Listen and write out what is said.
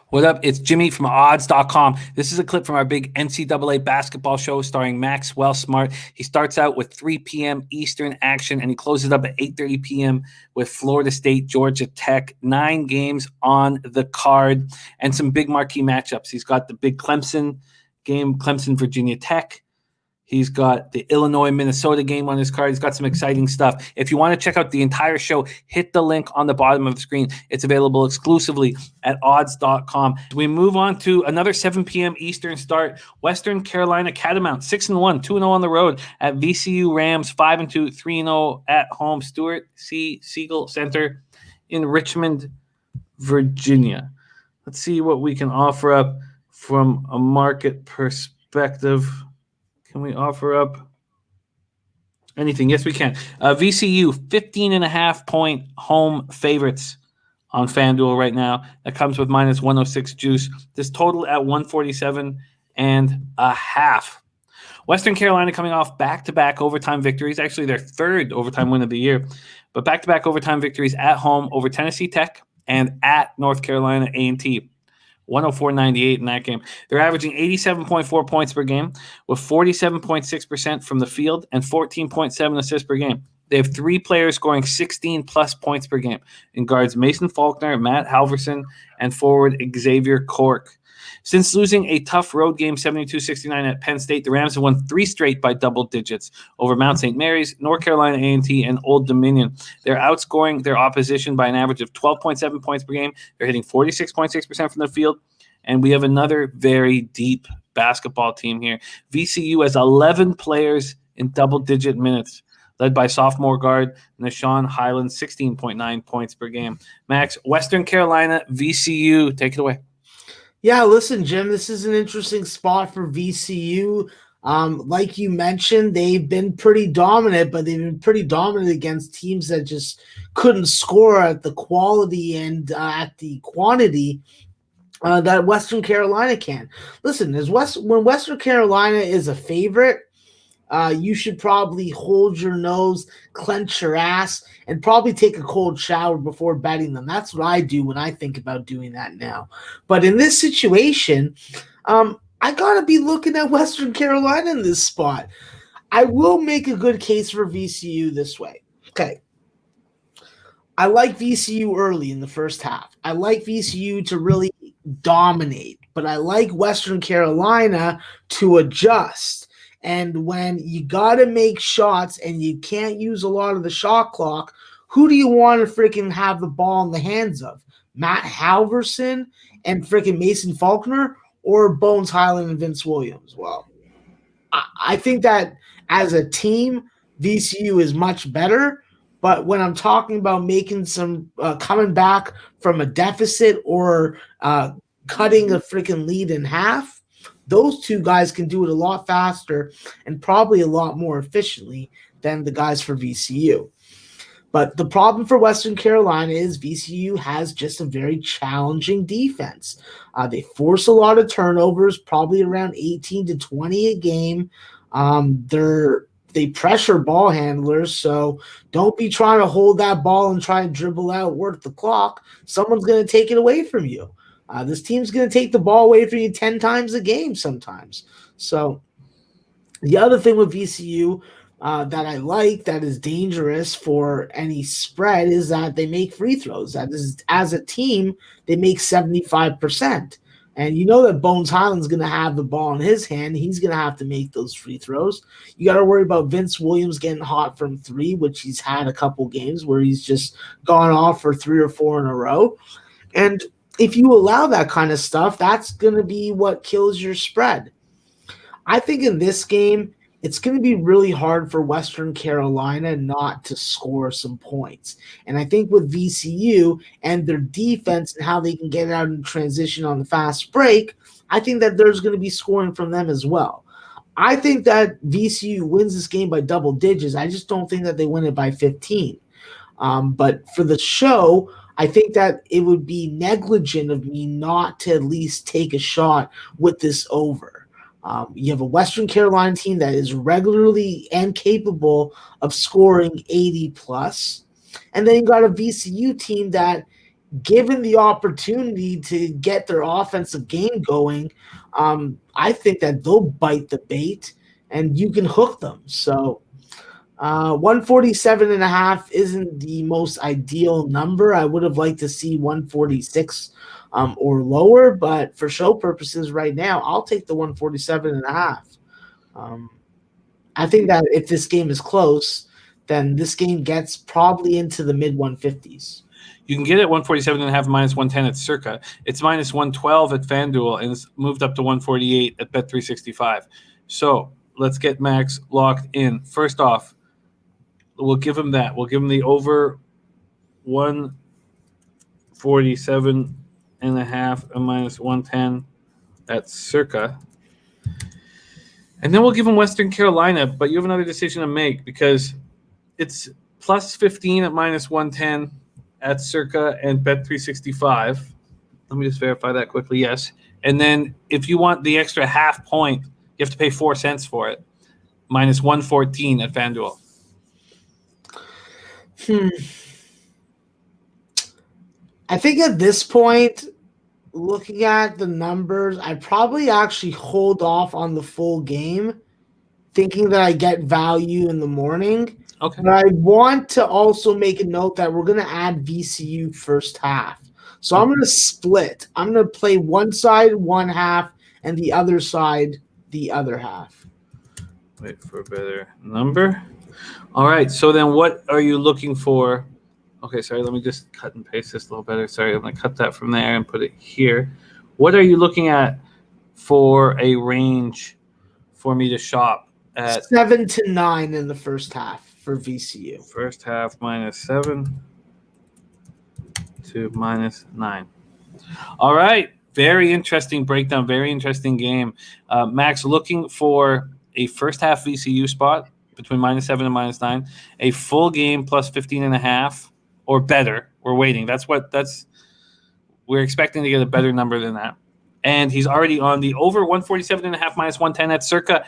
What up? It's Jimmy from odds.com. This is a clip from our big NCAA basketball show starring Maxwell Smart. He starts out with 3 p.m. Eastern action, and he closes up at 8:30 p.m. with Florida State, Georgia Tech. 9 games on the card and some big marquee matchups. He's got the big Clemson game, Clemson, Virginia Tech. He's got the Illinois-Minnesota game on his card. He's got some exciting stuff. If you want to check out the entire show, hit the link on the bottom of the screen. It's available exclusively at odds.com. We move on to another 7 p.m. Eastern start. Western Carolina Catamounts, 6-1, 2-0 on the road at VCU Rams, 5-2, 3-0 at home. Stuart Siegel Center in Richmond, Virginia. Let's see what we can offer up from a market perspective. Can we offer up anything? Yes, we can. VCU, 15.5-point home favorites on FanDuel right now. That comes with minus 106 juice. This total at 147.5. Western Carolina coming off back-to-back overtime victories. Actually, their third overtime win of the year. But back-to-back overtime victories at home over Tennessee Tech and at North Carolina A&T. 104.98 in that game. They're averaging 87.4 points per game with 47.6% from the field and 14.7 assists per game. They have 3 players scoring 16-plus points per game in guards Mason Faulkner, Matt Halverson, and forward Xavier Cork. Since losing a tough road game 72-69 at Penn State, the Rams have won 3 straight by double digits over Mount St. Mary's, North Carolina A&T, and Old Dominion. They're outscoring their opposition by an average of 12.7 points per game. They're hitting 46.6% from the field, and we have another very deep basketball team here. VCU has 11 players in double-digit minutes, led by sophomore guard Nashawn Highland, 16.9 points per game. Max, Western Carolina, VCU, take it away. Yeah, listen, Jim, this is an interesting spot for VCU. Like you mentioned, they've been pretty dominant, but they've been pretty dominant against teams that just couldn't score at the quality and at the quantity that Western Carolina can. Listen, when Western Carolina is a favorite, you should probably hold your nose, clench your ass, and probably take a cold shower before betting them. That's what I do when I think about doing that now. But in this situation, I got to be looking at Western Carolina in this spot. I will make a good case for VCU this way. Okay. I like VCU early in the first half. I like VCU to really dominate, but I like Western Carolina to adjust. And when you got to make shots and you can't use a lot of the shot clock, who do you want to freaking have the ball in the hands of? Matt Halverson and freaking Mason Faulkner or Bones Highland and Vince Williams? Well, I think that as a team, VCU is much better. But when I'm talking about making some coming back from a deficit or cutting a freaking lead in half, those two guys can do it a lot faster and probably a lot more efficiently than the guys for VCU. But the problem for Western Carolina is VCU has just a very challenging defense. They force a lot of turnovers, probably around 18 to 20 a game. They pressure ball handlers, so don't be trying to hold that ball and try and dribble out, work the clock. Someone's going to take it away from you. This team's going to take the ball away from you 10 times a game sometimes. So the other thing with VCU that I like that is dangerous for any spread is that they make free throws. That is, as a team, they make 75%. And you know that Bones Highland's going to have the ball in his hand. He's going to have to make those free throws. You got to worry about Vince Williams getting hot from 3, which he's had a couple games where he's just gone off for 3 or 4 in a row. And if you allow that kind of stuff, that's going to be what kills your spread. I think in this game, it's going to be really hard for Western Carolina not to score some points. And I think with VCU and their defense and how they can get out in transition on the fast break, I think that there's going to be scoring from them as well. I think that VCU wins this game by double digits. I just don't think that they win it by 15. But for the show, I think that it would be negligent of me not to at least take a shot with this over. You have a Western Carolina team that is regularly and capable of scoring 80 plus. And then you got a VCU team that given the opportunity to get their offensive game going, I think that they'll bite the bait and you can hook them. So 147.5 isn't the most ideal number. I would have liked to see 146 or lower, but for show purposes right now, I'll take the 147.5. I think that if this game is close, then this game gets probably into the mid 150s. You can get it 147.5 minus 110 at Circa. It's minus 112 at FanDuel, and it's moved up to 148 at Bet365. So let's get Max locked in. First off, we'll give him that. We'll give him the over 147.5 and minus 110 at Circa. And then we'll give him Western Carolina, but you have another decision to make because it's plus 15 at minus 110 at Circa and Bet365. Let me just verify that quickly. Yes. And then if you want the extra half point, you have to pay 4 cents for it. Minus 114 at FanDuel. I think at this point, looking at the numbers, I'd probably actually hold off on the full game, thinking that I get value in the morning. Okay. But I want to also make a note that we're going to add VCU first half. So I'm going to split. I'm going to play one side, one half, and the other side, the other half. Wait for a better number. All right. So then what are you looking for? Okay, sorry. Let me just cut and paste this a little better. Sorry, I'm going to cut that from there and put it here. What are you looking at for a range for me to shop at? 7 to 9 in the first half for VCU. First half minus 7 to minus 9. All right. Very interesting breakdown. Very interesting game. Max, looking for a first half VCU spot between minus 7 and minus 9. A full game plus 15.5 or better. We're waiting. We're expecting to get a better number than that. And he's already on the over 147.5 minus 110 at Circa.